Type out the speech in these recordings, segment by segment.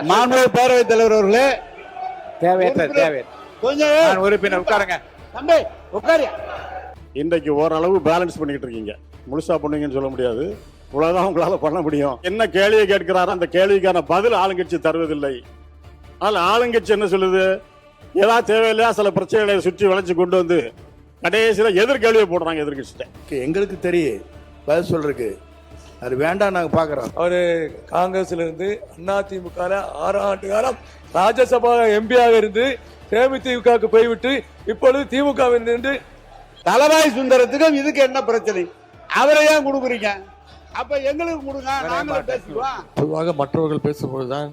மாண்புமிகு பேரவைத் தலைவர் அவர்களே, கொஞ்சம் உறுப்பினர் உட்காருங்க. தம்பி உட்காரியா. இன்றைக்கு ஓரளவு பேலன்ஸ் பண்ணிக்கிட்டு இருக்கீங்க. முழுசா பண்ணுவீங்கன்னு சொல்ல முடியாது. இவ்வளவுதான் உங்களால பண்ண முடியும். என்ன கேள்வியை கேட்கிறாரோ அந்த கேள்விக்கான பதில் ஆளுங்கட்சி தருவதில்லை. ஆனால் ஆளுங்கட்சி என்ன சொல்லுது? ஏதாவது தேவையில்லையா சில பிரச்சனைகளை சுற்றி வளைச்சு கொண்டு வந்து கடைசியில் எதிர்கேள்வியை போடுறாங்க எதிர்கட்சிட்ட. எங்களுக்கு தெரியும் பதில் சொல்றதுக்கு, அது வேண்டாம். நாங்க பாக்குறோம். அவரு காங்கிரஸ்ல இருந்து அதிமுக 6 ஆண்டு காலம் ராஜ்யசபா எம்பியாக இருந்து தேமுதிகவுக்கு போய்விட்டு இப்பொழுது திமுக இருந்து தலவாய் சுந்தரத்துக்கும் இதுக்கு என்ன பிரச்சனை? அவரை ஏன் கொடுக்குறீங்க? அப்ப எங்களுக்கு கொடுங்க, நாங்களும் பேசுவோம். பொதுவாக மற்றவர்கள் பேசும்போதுதான்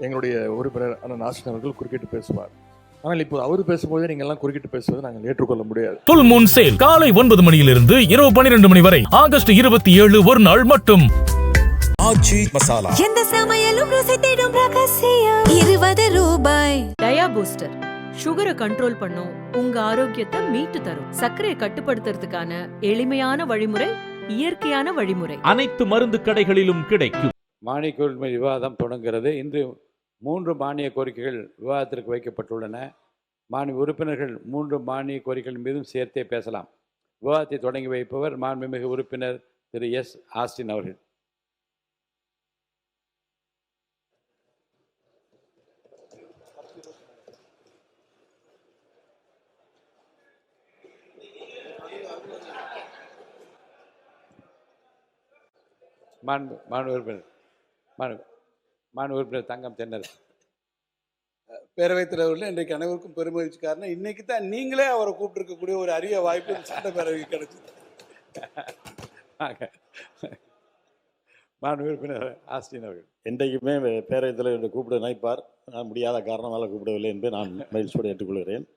எங்களுடைய உறுப்பினர் அண்ணன் நாசின் அவர்கள் குறுக்கிட்டு பேசுவார். ஆனால் இப்போ அவர் பேசும்போது நீங்க எல்லாம் குறுக்கிட்டு பேசுவதை நாங்கள் ஏற்றுக்கொள்ள முடியாது. ஃபுல் மூன் சேல் காலை 9 மணியிலிருந்து இரவு 12 மணி வரை ஆகஸ்ட் 27 ஒரு நாள் மட்டும். ஆச்சி மசாலா எந்த சமையலும் ருசி தேடும் ரகசியம் 20 ரூபாய். டயா பூஸ்டர் சுகரை கண்ட்ரோல் பண்ணும், உங்க ஆரோக்கியத்தை மீட்டு தரும். சர்க்கரையை கட்டுப்படுத்துறதுக்கான எளிமையான வழிமுறை, இயற்கையான வழிமுறை. அனைத்து மருந்து கடைகளிலும் கிடைக்கும். மானிய கோரிக்கை விவாதம் தொடங்குகிறது. இன்று 3 மானிய கோரிக்கைகள் விவாதத்திற்கு வைக்கப்பட்டுள்ளன. மாநில உறுப்பினர்கள் 3 மானிய கோரிக்கைகள் மீதும் சேர்த்தே பேசலாம். விவாதத்தை தொடங்கி வைப்பவர் மாண்புமிகு உறுப்பினர் திரு எஸ். ஆஸ்டின் அவர்கள். மாண்பு உறுப்பினர் தங்கம் தென்னரசு. பேரவைத் தலைவர்கள் இன்றைக்கு அனைவருக்கும் பெருமகிழ்ச்சி. காரணம் இன்னைக்கு தான் நீங்களே அவரை கூப்பிட்டுருக்கக்கூடிய ஒரு அரிய வாய்ப்பு சட்டப்பேரவைக்கு கிடைச்சது. மாண்பு உறுப்பினர் ஆஸ்டின் அவர்கள். என்றைக்குமே பேரவைத் தலைவர் கூப்பிட நினைப்பார். நான் முடியாத காரணமாக கூப்பிடவில்லை என்று நான் மகிழ்ச்சியோடு ஏற்றுக்கொள்கிறேன்.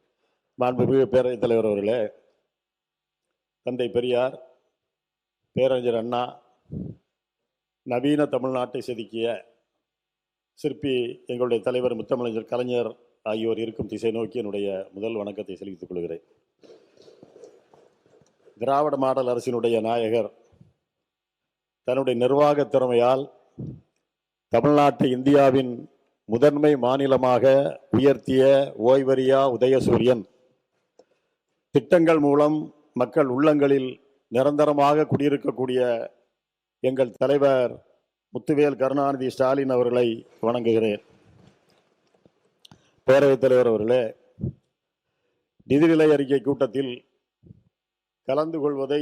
மாண்புமிகு பேரவைத் தலைவர் அவர்களே, தந்தை பெரியார், பேரறிஞர் அண்ணா, நவீன தமிழ்நாட்டை செதுக்கிய சிற்பி எங்களுடைய தலைவர் முத்தமிழர் கலைஞர் ஆகியோர் இருக்கும் திசை நோக்கி என்னுடைய முதல் வணக்கத்தை செலுத்திக் கொள்கிறேன். திராவிட மாடல் அரசினுடைய நாயகர் தன்னுடைய நிர்வாக திறமையால் தமிழ்நாட்டை இந்தியாவின் முதன்மை மாநிலமாக உயர்த்திய ஓய்வறியா உதயசூரியன் திட்டங்கள் மூலம் மக்கள் உள்ளங்களில் நிரந்தரமாக குடியிருக்கக்கூடிய எங்கள் தலைவர் முத்துவேல் கருணாநிதி ஸ்டாலின் அவர்களை வணங்குகிறேன். பேரவைத் தலைவர் அவர்களே, நிதிநிலை அறிக்கை கூட்டத்தில் கலந்து கொள்வதை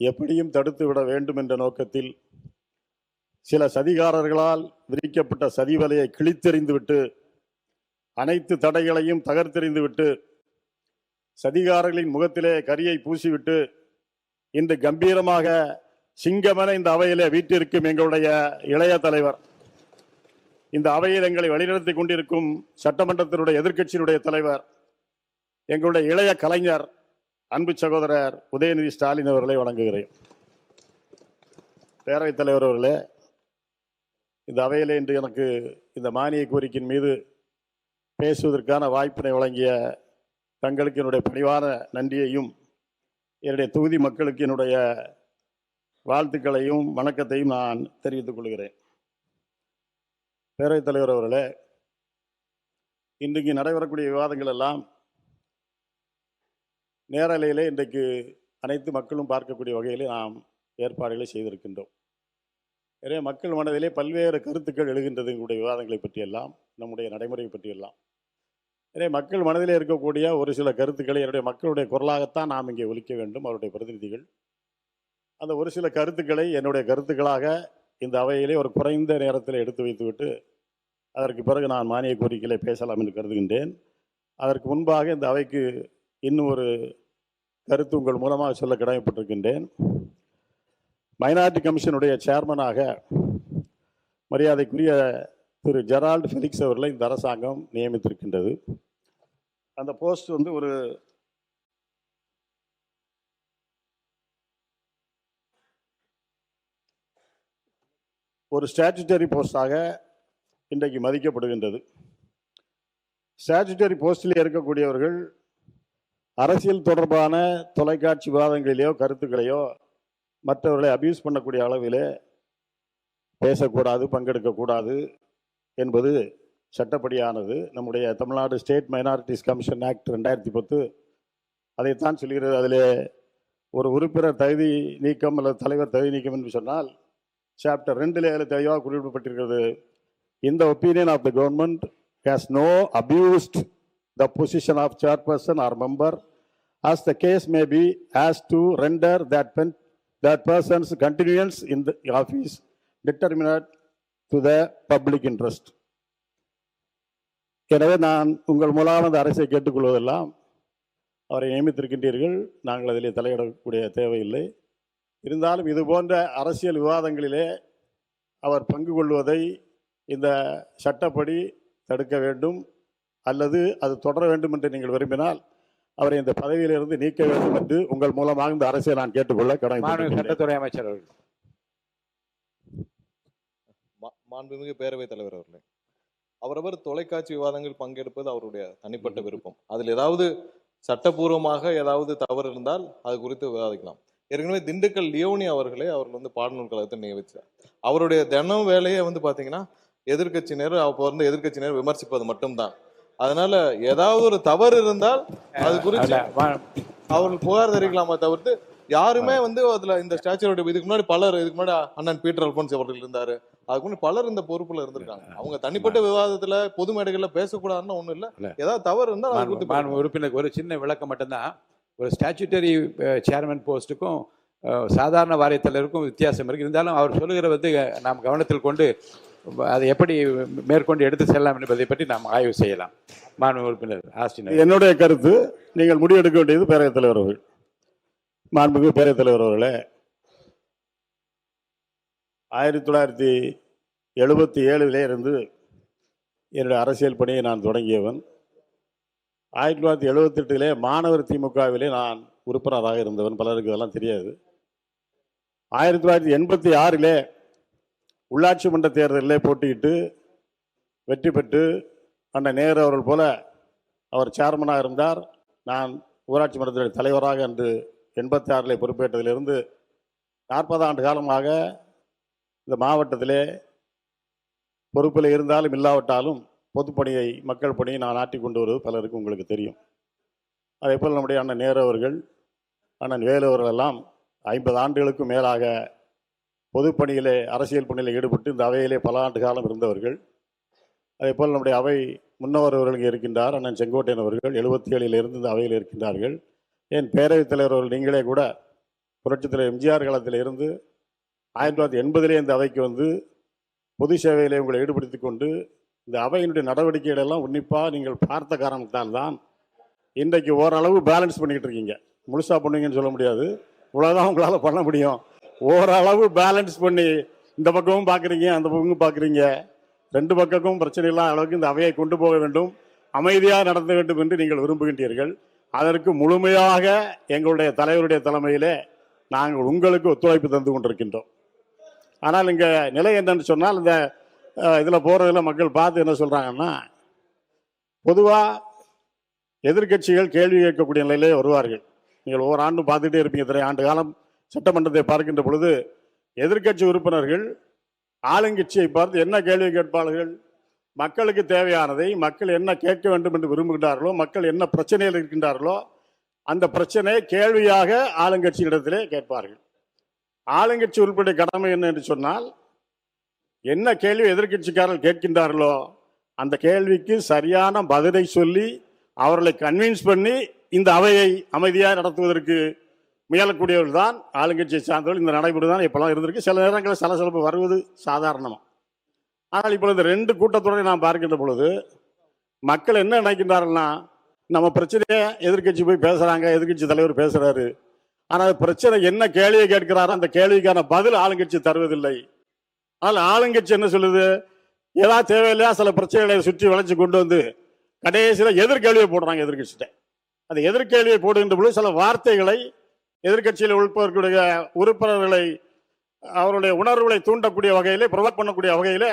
எப்படியும் தடுத்துவிட வேண்டும் என்ற நோக்கத்தில் சில சதிகாரர்களால் விரிக்கப்பட்ட சதிவலையை கிழித்தெறிந்துவிட்டு அனைத்து தடைகளையும் தகர்த்தெறிந்துவிட்டு சதிகாரர்களின் முகத்திலே கரியை பூசிவிட்டு இன்று கம்பீரமாக சிங்கமென இந்த அவையிலே வீட்டிற்கும் எங்களுடைய இளைய தலைவர், இந்த அவையில் எங்களை வழிநடத்தி கொண்டிருக்கும் சட்டமன்றத்தினுடைய எதிர்க்கட்சியினுடைய தலைவர், எங்களுடைய இளைய கலைஞர் அன்பு சகோதரர் உதயநிதி ஸ்டாலின் அவர்களை வணங்குகிறேன். பேரவைத் தலைவர் அவர்களே, இந்த அவையிலே இன்று எனக்கு இந்த மானிய கோரிக்கையின் மீது பேசுவதற்கான வாய்ப்பினை வழங்கிய தங்களுக்கு என்னுடைய பணிவான நன்றியையும் என்னுடைய தொகுதி மக்களுக்கு என்னுடைய வாழ்த்துக்களையும் வணக்கத்தையும் நான் தெரிவித்துக் கொள்கிறேன். பேரவைத் தலைவர் அவர்களே, இன்றைக்கு நடைபெறக்கூடிய விவாதங்கள் எல்லாம் நேரலையிலே இன்றைக்கு அனைத்து மக்களும் பார்க்கக்கூடிய வகையிலே நாம் ஏற்பாடுகளை செய்திருக்கின்றோம். எனவே மக்கள் மனதிலே பல்வேறு கருத்துக்கள் எழுகின்றது எங்களுடைய விவாதங்களை பற்றியெல்லாம், நம்முடைய நடைமுறை பற்றியெல்லாம். எனவே மக்கள் மனதிலே இருக்கக்கூடிய ஒரு சில கருத்துக்களை என்னுடைய மக்களுடைய குரலாகத்தான் நாம் இங்கே ஒலிக்க வேண்டும். அவருடைய பிரதிநிதிகள் அந்த ஒரு சில கருத்துக்களை என்னுடைய கருத்துக்களாக இந்த அவையிலே ஒரு குறைந்த நேரத்தில் எடுத்து வைத்துவிட்டு அதற்கு பிறகு நான் மானிய கோரிக்கைகளை பேசலாம் என்று கருதுகின்றேன். அதற்கு முன்பாக இந்த அவைக்கு இன்னும் ஒரு கருத்து உங்கள் மூலமாக சொல்ல கடமைப்பட்டிருக்கின்றேன். மைனாரிட்டி கமிஷனுடைய சேர்மனாக மரியாதைக்குரிய திரு ஜெரால்டு ஃபெலிக்ஸ் அவர்களை இந்த அரசாங்கம் நியமித்திருக்கின்றது. அந்த போஸ்ட் ஒரு ஸ்டாச்சுட்டரி போஸ்டாக இன்றைக்கு மதிக்கப்படுகின்றது. ஸ்டாச்சுட்டரி போஸ்டில் இருக்கக்கூடியவர்கள் அரசியல் தொடர்பான தொலைக்காட்சி விவாதங்களிலேயோ கருத்துக்களையோ மற்றவர்களை அபியூஸ் பண்ணக்கூடிய அளவிலே பேசக்கூடாது, பங்கெடுக்கக்கூடாது, என்பது சட்டப்படியானது. நம்முடைய Tamil Nadu state minorities commission act 2010 அதைத்தான் சொல்கிறது. அதில் ஒரு உறுப்பினர் தகுதி நீக்கம் அல்லது தலைவர் தகுதி நீக்கம் என்று சொன்னால் சாப்டர் 2 அதில் தெளிவாக குறிப்பிடப்பட்டிருக்கிறது. இந்த opinion of the government has no abused the position of chairperson or member as the case may be, as to render that person's continuance in the office determinate to the public interest. எனவே நான் உங்கள் மூலமாக அந்த அரசை கேட்டுக்கொள்வதெல்லாம், அவரை நியமித்திருக்கின்றீர்கள், நாங்கள் அதிலே தலையிடக்கூடிய தேவையில்லை. இருந்தாலும் இது போன்ற அரசியல் விவாதங்களிலே அவர் பங்கு கொள்வதை இந்த சட்டப்படி தடுக்க வேண்டும், அல்லது அது தொடர வேண்டும் என்று நீங்கள் விரும்பினால் அவரை இந்த பதவியிலிருந்து நீக்க வேண்டும் என்று உங்கள் மூலமாக இந்த அரசை நான் கேட்டுக்கொள்ள கடமைப்பட்டிருக்கிறேன். சட்டத்துறை அமைச்சர் அவர்கள். மாண்புமிகு பேரவைத் தலைவர் அவர்களே, அவரவர் தொலைக்காட்சி விவாதங்கள் பங்கெடுப்பது அவருடைய தனிப்பட்ட விருப்பம். அதில் ஏதாவது சட்டப்பூர்வமாக ஏதாவது தவறு இருந்தால் அது குறித்து விவாதிக்கலாம். ஏற்கனவே திண்டுக்கல் லியோனி அவர்களே அவர்கள் பாடநூல் கழகத்தை நியமித்தார். அவருடைய தினம் வேலையை பார்த்தீங்கன்னா எதிர்கட்சியினர் எதிர்கட்சியினர் விமர்சிப்பது மட்டும்தான். அதனால ஏதாவது ஒரு தவறு இருந்தால் அது குறித்து அவர்கள் புகார் தெரிவிக்கலாமா தவிர்த்து யாருமே அதுல இந்த ஸ்டாச்சுரோட இதுக்கு முன்னாடி பலர், இதுக்கு முன்னாடி அண்ணன் பீட்டர் அல்போன்ஸ் அவர்கள் இருந்தாரு, அதுக்கு முன்னாடி பலர் இந்த பொறுப்புல இருந்திருக்காங்க. அவங்க தனிப்பட்ட விவாதத்துல பொது மேடைகள்ல பேசக்கூடாதுன்னு ஒண்ணும் இல்ல. ஏதாவது தவறு இருந்தால் அது குறித்து உறுப்பினருக்கு ஒரு சின்ன விளக்கம் மட்டும்தான். ஒரு ஸ்டாச்சுட்டரி சேர்மன் போஸ்ட்டுக்கும் சாதாரண வாரியத் தலைவருக்கும் வித்தியாசம் இருக்கு. இருந்தாலும் அவர் சொல்லுகிற நாம் கவனத்தில் கொண்டு அதை எப்படி மேற்கொண்டு எடுத்து செல்லலாம் என்பதை பற்றி நாம் ஆய்வு செய்யலாம். மாண்பு உறுப்பினர் ஆஸ்டின், என்னுடைய கருத்து, நீங்கள் முடிவெடுக்க வேண்டியது பேரவைத் தலைவர் அவர்கள். மாண்புமிகு பேரவைத் தலைவர் அவர்களே, 1977 இருந்து என்னுடைய அரசியல் பணியை நான் தொடங்கியவன். 1978 மாணவர் திமுகவிலே நான் உறுப்பினராக இருந்தவன். பலருக்கு இதெல்லாம் தெரியாது. 1986 உள்ளாட்சி மன்ற தேர்தலில் போட்டியிட்டு வெற்றி பெற்று அண்ணன் நேரு அவர்கள் போல அவர் சேர்மனாக இருந்தார். நான் ஊராட்சி மன்றத்தினுடைய தலைவராக அன்று 86 பொறுப்பேற்றதிலிருந்து 40 ஆண்டு காலமாக இந்த மாவட்டத்திலே பொறுப்பில் இருந்தாலும் இல்லாவிட்டாலும் பொதுப்பணியை, மக்கள் பணியை நான் ஆற்றிக் கொண்டு வருவது பலருக்கு உங்களுக்கு தெரியும். அதே போல் நம்முடைய அண்ணன் நேரு அவர்கள், அண்ணன் வேலு அவர்கள் எல்லாம் 50 ஆண்டுகளுக்கும் மேலாக பொதுப்பணியிலே, அரசியல் பணியில் ஈடுபட்டு இந்த அவையிலே பல ஆண்டு காலம் இருந்தவர்கள். அதே போல் நம்முடைய அவை முன்னவர் அவர்கள் இருக்கின்றார், அண்ணன் செங்கோட்டையன் அவர்கள் 77 இருந்து இந்த அவையில் இருக்கின்றார்கள். ஏன் பேரவைத் தலைவர் அவர்கள் நீங்களே கூட புரட்சித் தலைவர் எம்ஜிஆர் காலத்தில் இருந்து 1980 இந்த அவைக்கு பொது சேவையிலே உங்களை ஈடுபடுத்தி கொண்டு இந்த அவையினுடைய நடவடிக்கைகளெல்லாம் உன்னிப்பாக நீங்கள் பார்த்த காரணத்தால் தான் இன்றைக்கு ஓரளவு பேலன்ஸ் பண்ணிக்கிட்டு இருக்கீங்க. முழுசாக பண்ணுவீங்கன்னு சொல்ல முடியாது, இவ்வளோதான் உங்களால் பண்ண முடியும். ஓரளவு பேலன்ஸ் பண்ணி இந்த பக்கமும் பார்க்குறீங்க, அந்த பக்கமும் பார்க்குறீங்க. 2 பக்கமும் பிரச்சனை இல்லாத அளவுக்கு இந்த அவையை கொண்டு போக வேண்டும், அமைதியாக நடத்த வேண்டும் என்று நீங்கள் விரும்புகின்றீர்கள். அதற்கு முழுமையாக எங்களுடைய தலைவருடைய தலைமையிலே நாங்கள் உங்களுக்கு ஒத்துழைப்பு தந்து கொண்டிருக்கின்றோம். ஆனால் இங்கே நிலை என்னன்னு சொன்னால், இந்த இதில் போகிறதில் மக்கள் பார்த்து என்ன சொல்கிறாங்கன்னா, பொதுவாக எதிர்கட்சிகள் கேள்வி கேட்கக்கூடிய நிலையிலே வருவார்கள். நீங்கள் ஒவ்வொரு ஆண்டும் பார்த்துட்டே இருப்பீங்க. இத்தனை ஆண்டு காலம் சட்டமன்றத்தை பார்க்கின்ற பொழுது எதிர்கட்சி உறுப்பினர்கள் ஆளுங்கட்சியை பார்த்து என்ன கேள்வி கேட்பார்கள்? மக்களுக்கு தேவையானதை, மக்கள் என்ன கேட்க வேண்டும் என்று விரும்புகின்றார்களோ, மக்கள் என்ன பிரச்சனையில் இருக்கின்றார்களோ அந்த பிரச்சனை கேள்வியாக ஆளுங்கட்சியிடத்திலே கேட்பார்கள். ஆளுங்கட்சி உறுப்பினுடைய கடமை என்ன என்று சொன்னால், என்ன கேள்வி எதிர்கட்சிக்காரர்கள் கேட்கின்றார்களோ அந்த கேள்விக்கு சரியான பதிலை சொல்லி அவர்களை கன்வின்ஸ் பண்ணி இந்த அவையை அமைதியாக நடத்துவதற்கு முயலக்கூடியவர்கள் தான் ஆளுங்கட்சியை சார்ந்தவர்கள். இந்த நடைமுறை தான் இப்போலாம் இருந்திருக்கு. சில நேரங்களில் சலசலப்பு வருவது சாதாரணமாக. ஆனால் இப்போ இந்த 2 கூட்டத்தொடரை நாம் பார்க்கின்ற பொழுது மக்கள் என்ன நினைக்கின்றார்கள்னா, நம்ம பிரச்சனையை எதிர்கட்சி போய் பேசுகிறாங்க, எதிர்கட்சி தலைவர் பேசுகிறாரு, ஆனால் பிரச்சனை என்ன கேள்வியை கேட்கிறாரோ அந்த கேள்விக்கான பதில் ஆளுங்கட்சி தருவதில்லை. ஆனால் ஆளுங்கட்சி என்ன சொல்லுது, ஏதாவது தேவையில்லையா சில பிரச்சனைகளை சுற்றி வளைச்சு கொண்டு வந்து கடைசியில் எதிர்கேள்வியை போடுறாங்க எதிர்கட்சிட்ட. அந்த எதிர்கேள்வியை போடுகின்ற பொழுது சில வார்த்தைகளை எதிர்கட்சியில் உள்பவர்களுடைய உறுப்பினர்களை அவருடைய உணர்வுகளை தூண்டக்கூடிய வகையிலே, ப்ரொவோக் பண்ணக்கூடிய வகையிலே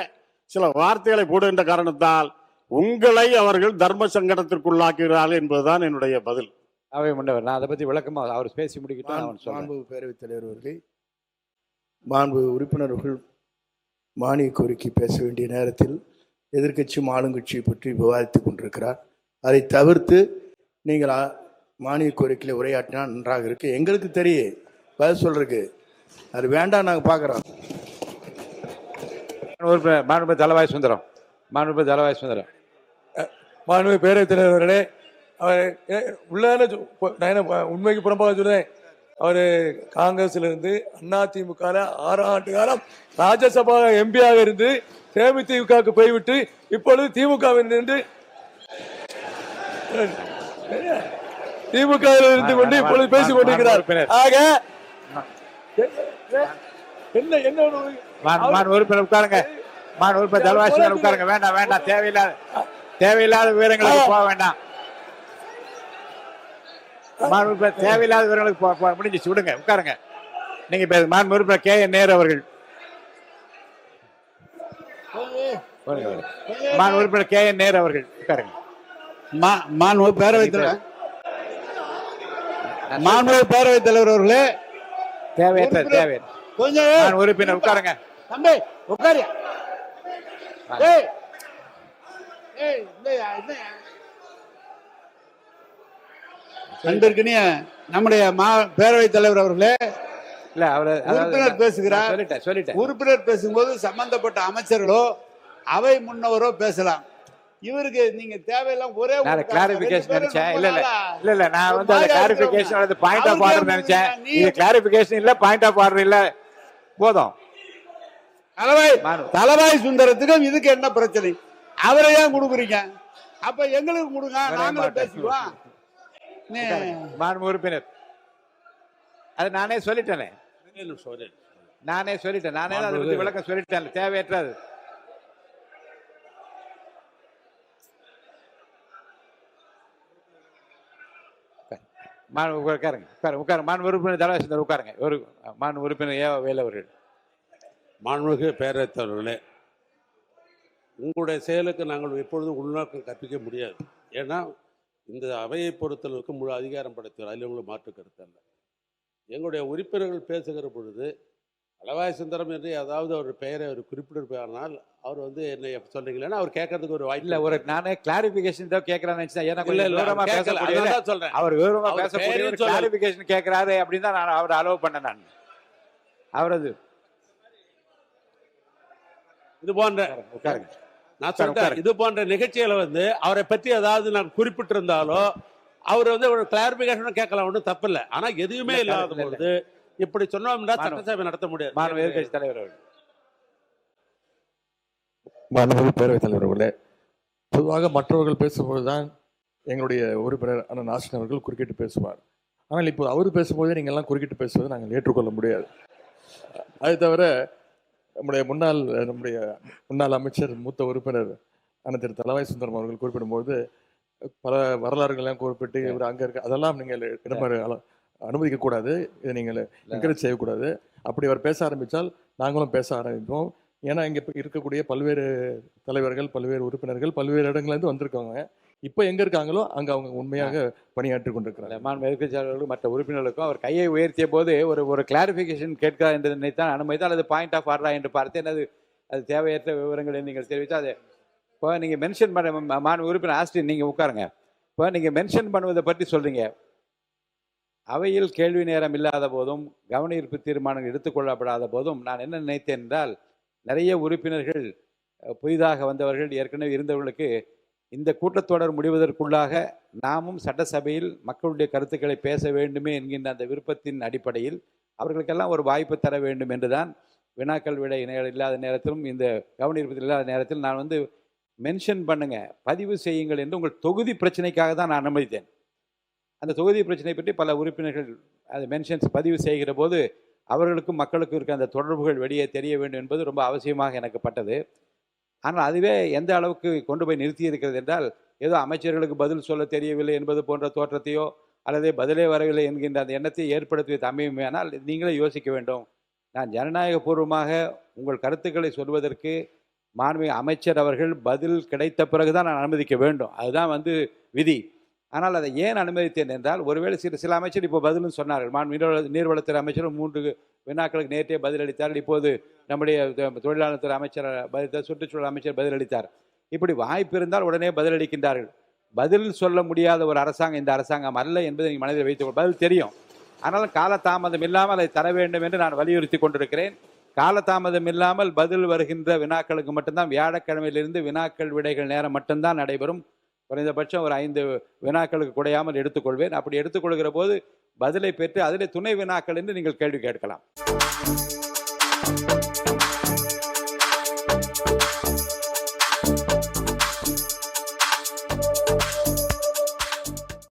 சில வார்த்தைகளை போடுகின்ற காரணத்தால் உங்களை அவர்கள் தர்ம சங்கடத்திற்குள்ளாக்குகிறார்கள் என்பதுதான் என்னுடைய பதில். அவை முன்னவர், நான் அதை பற்றி விளக்கமாக அவர் பேசி முடிக்கிட்டோம். மாண்பு பேரவைத் தலைவர் அவர்கள், மாண்பு உறுப்பினர்கள் மானிய கோரிக்கை பேச வேண்டிய நேரத்தில் எதிர்க்கட்சியும் ஆளுங்கட்சியை பற்றி விவாதித்து கொண்டிருக்கிறார். அதை தவிர்த்து நீங்கள் மானிய கோரிக்கையில் உரையாற்றினா நன்றாக இருக்கு. எங்களுக்கு தெரியும் பதில் சொல்றதுக்கு, அது வேண்டாம், நாங்கள் பார்க்குறோம். மாண்பு தலவாய் சுந்தரம், மாண்பு தலவாய் சுந்தரம். மாண்பு பேரவைத் தலைவர்களே, அவர் உள்ளான உண்மைக்கு புறம்பாக சொல்றேன். அவர் காங்கிரஸ்ல அதிமுக 6 ஆண்டு காலம் ராஜ்யசபா எம்பியாக இருந்து தேமுதிகவுக்கு போய்விட்டு இப்பொழுது திமுகவில் இருந்து இருந்து கொண்டு இப்பொழுது பேசிக் கொண்டிருக்கிறார். ஆக என்ன உறுப்பினர் உட்காருங்க, உறுப்பினர் தலவாய் சுந்தரம் உட்காருங்க. வேண்டாம் வேண்டாம், தேவையில்லாத விவரங்களுக்கு போக வேண்டாம். தேவையில்லாத விவரங்களுக்கு முடிஞ்சிச்சு, விடுங்க, உட்காருங்க. நீங்க மாண்பு உறுப்பினர் KN நேரு அவர்கள், மாண்பு உறுப்பினர் KN நேரு அவர்கள் உட்காருங்க. மாண்பு பேரவைத் தலைவர், மாண்பு பேரவைத் தலைவர் அவர்களே, தேவையற்ற கொஞ்சம் உறுப்பினர் உட்காருங்க. தம்பி உட்காரு. அன்பிற்கினிய நம்முடைய பேரவைத் தலைவர் அவர்களே, இல்ல அவரு உறுப்பினர் பேசுகிறார். சொல்லிட்டேன். உறுப்பினர் பேசும்போது சம்பந்தப்பட்ட அமைச்சர்களோ அவை முன்னவரோ பேசலாம். இவருக்கு நீங்க தேவையில்லாம் ஒரே கிளாரிபிகேஷன் நினைச்சேன். இல்ல நான் வந்து அந்த கிளாரிபிகேஷன் அது பாயிண்ட் ஆஃப் ஆர்டர் நினைச்சேன். இது கிளாரிபிகேஷன் இல்ல, பாயிண்ட் ஆஃப் ஆர்டர் இல்ல. போதும். தலவாய் சுந்தரத்துக்கும் இதுக்கு என்ன பிரச்சனை? அவரை ஏன் கொடுக்குறீங்க? அப்ப எங்களுக்கு கொடுங்க, நாங்களும் பேசிக்குவோம். மாண்பு உறுப்பினர், அது நானே சொல்லிட்டேன். நானே அதை பத்தி விளக்கம் சொல்லிட்டேன். தேவையற்றது. உட்காருங்க. மாண்பு உறுப்பினர் தலவாய் சுந்தரம் உட்காருங்க. ஒரு மாண்பு உறுப்பினர் வேலு அவர்கள். மாண்புமிகு பேரவைத் தலைவர்களே, உங்களுடைய செயலுக்கு நாங்கள் எப்பொழுதும் உள்நோக்கம் கற்பிக்க முடியாது. ஏன்னா இந்த அவையை பொறுத்தளவுக்கு முழு அதிகாரம் படைத்தவர், அதில் உங்களுக்கு மாற்று கருத்து அல்ல. எங்களுடைய உறுப்பினர்கள் பேசுகிற பொழுது தலவாய் சுந்தரம் என்று ஏதாவது ஒரு பெயரை அவர் குறிப்பிட்டிருப்பானால் அவர் வந்து என்ன சொல்றீங்களா அவர் கேட்கறதுக்கு ஒரு வாய்ப்பு இல்ல. ஒரு நானே கிளாரிபிகேஷன் தான் கேட்கறான்னு சொல்றேன். அவர் விவரமா பேசக்கூடிய கிளாரிபிகேஷன் கேட்கிறாரு அப்படின்னு தான் நான் அவர் அலோவ் பண்ணேன். நான் அவரது இது போன்ற நான் சொல்றேன், இது போன்ற நிகழ்ச்சிகளை வந்து அவரை பற்றி ஏதாவது நான் குறிப்பிட்டிருந்தாலோ அவர் வந்து ஒரு கிளாரிபிகேஷன் கேட்கலாம், ஒன்றும் தப்பு இல்லை. ஆனா எதுவுமே இல்லாத பொழுது இப்படி சொன்னோம்னா சட்டசபை நடத்த முடியாது. மாண்பு எதிர்க்கட்சி தலைவர் அவர்கள். மாண்புமிகு பேரவைத் தலைவர் அவர்களே, பொதுவாக மற்றவர்கள் பேசும்போதுதான் எங்களுடைய உறுப்பினர் அண்ணன் நாசின் அவர்கள் குறுக்கிட்டு பேசுவார். ஆனால் இப்போ அவர் பேசும்போதே நீங்கள் எல்லாம் குறுக்கிட்டு பேசுவதை நாங்கள் ஏற்றுக்கொள்ள முடியாது. அது தவிர நம்முடைய முன்னாள் அமைச்சர் மூத்த உறுப்பினர் அண்ணன் திரு தலவாய் சுந்தரம் அவர்கள் குறிப்பிடும்போது பல வரலாறுகள்லாம் குறிப்பிட்டு இவர் அங்கே இருக்க அதெல்லாம் நீங்கள் அனுமதிக்கக்கூடாது, இதை நீங்கள் என்கரேஜ் செய்யக்கூடாது. அப்படி அவர் பேச ஆரம்பித்தால் நாங்களும் பேச ஆரம்பிப்போம். ஏன்னா இங்கே இருக்கக்கூடிய பல்வேறு தலைவர்கள், பல்வேறு உறுப்பினர்கள் பல்வேறு இடங்கள்லேருந்து வந்திருக்காங்க. இப்போ எங்கே இருக்காங்களோ அங்கே அவங்க உண்மையாக பணியாற்றி கொண்டிருக்கிறாங்க. மாண்பு எதிர்க்கட்சியாளர்களும் மற்ற உறுப்பினர்களுக்கும் அவர் கையை உயர்த்திய போது ஒரு கிளாரிஃபிகேஷன் கேட்கிறார் என்று நினைத்தான் அனுமதித்தால் அது பாயிண்ட் ஆஃப் ஆர்டரா என்று பார்த்தேன். அது தேவையற்ற விவரங்களை நீங்கள் தெரிவித்தால் அது இப்போ நீங்கள் மென்ஷன் பண்ண மாண்பு உறுப்பினர் ஆஸ்டின் நீங்கள் உட்காருங்க. இப்போ நீங்கள் மென்ஷன் பண்ணுவதை பற்றி சொல்கிறீங்க. அவையில் கேள்வி நேரம் இல்லாத போதும் கவன ஈர்ப்பு தீர்மானங்கள் எடுத்துக்கொள்ளப்படாத போதும் நான் என்ன நினைத்தேன் என்றால், நிறைய உறுப்பினர்கள் புதிதாக வந்தவர்கள் ஏற்கனவே இருந்தவர்களுக்கு இந்த கூட்டத்தொடர் முடிவதற்குள்ளாக நாமும் சட்டசபையில் மக்களுடைய கருத்துக்களை பேச வேண்டுமே என்கின்ற அந்த விருப்பத்தின் அடிப்படையில் அவர்களுக்கெல்லாம் ஒரு வாய்ப்பு தர வேண்டும் என்றுதான் வினாக்கள் விட இல்லாத நேரத்திலும் இந்த கவன ஈர்ப்பு இல்லாத நேரத்தில் நான் வந்து மென்ஷன் பண்ணுங்க, பதிவு செய்யுங்கள் என்று உங்கள் தொகுதி பிரச்சனைக்காக தான் நான் அனுமதித்தேன். அந்த தொகுதி பிரச்சனை பற்றி பல உறுப்பினர்கள் அது மென்ஷன்ஸ் பதிவு செய்கிற போது அவர்களுக்கும் மக்களுக்கும் இருக்க அந்த தொடர்புகள் வெளியே தெரிய வேண்டும் என்பது ரொம்ப அவசியமாக எனக்கு பட்டது. ஆனால் அதுவே எந்த அளவுக்கு கொண்டு போய் நிறுத்தி இருக்கிறது என்றால், ஏதோ அமைச்சர்களுக்கு பதில் சொல்ல தெரியவில்லை என்பது போன்ற தோற்றத்தையோ அல்லது பதிலே வரவில்லை என்கின்ற அந்த எண்ணத்தை ஏற்படுத்தி அமையுமே. ஆனால் நீங்களே யோசிக்க வேண்டும். நான் ஜனநாயகபூர்வமாக உங்கள் கருத்துக்களை சொல்வதற்கு மாண்புமிகு அமைச்சர் அவர்கள் பதில் கிடைத்த பிறகுதான் நான் அனுமதிக்க வேண்டும். அதுதான் வந்து விதி. ஆனால் அதை ஏன் அனுமதித்தேன் என்றால், ஒருவேளை சில அமைச்சர் இப்போ பதிலும் சொன்னார்கள். நீர்வளத்துறை அமைச்சரும் 3 வினாக்களுக்கு நேற்றே பதிலளித்தார். இப்போது நம்முடைய தொழிலாளர் துறை அமைச்சர் பதிலளித்தார், சுற்றுச்சூழல் அமைச்சர் பதிலளித்தார். இப்படி வாய்ப்பு இருந்தால் உடனே பதிலளிக்கின்றார்கள். பதில் சொல்ல முடியாத ஒரு அரசாங்கம் இந்த அரசாங்கம் அல்ல என்பதை நீங்கள் மனதில் வைத்துக் பதில் தெரியும். ஆனாலும் காலதாமதம் இல்லாமல் அதை தர வேண்டும் என்று நான் வலியுறுத்தி கொண்டிருக்கிறேன். காலதாமதம் இல்லாமல் பதில் வருகின்ற வினாக்களுக்கு மட்டும்தான் வியாழக்கிழமையிலிருந்து வினாக்கள் விடைகள் நேரம் மட்டும்தான் நடைபெறும். குறைந்தபட்சம் ஒரு 5 வினாக்களுக்கு குறையாமல் எடுத்துக்கொள்வேன். அப்படி எடுத்துக்கொள்கிற போது பதிலை பெற்று அதிலே துணை வினாக்கள் என்று நீங்கள் கேள்வி கேட்கலாம்.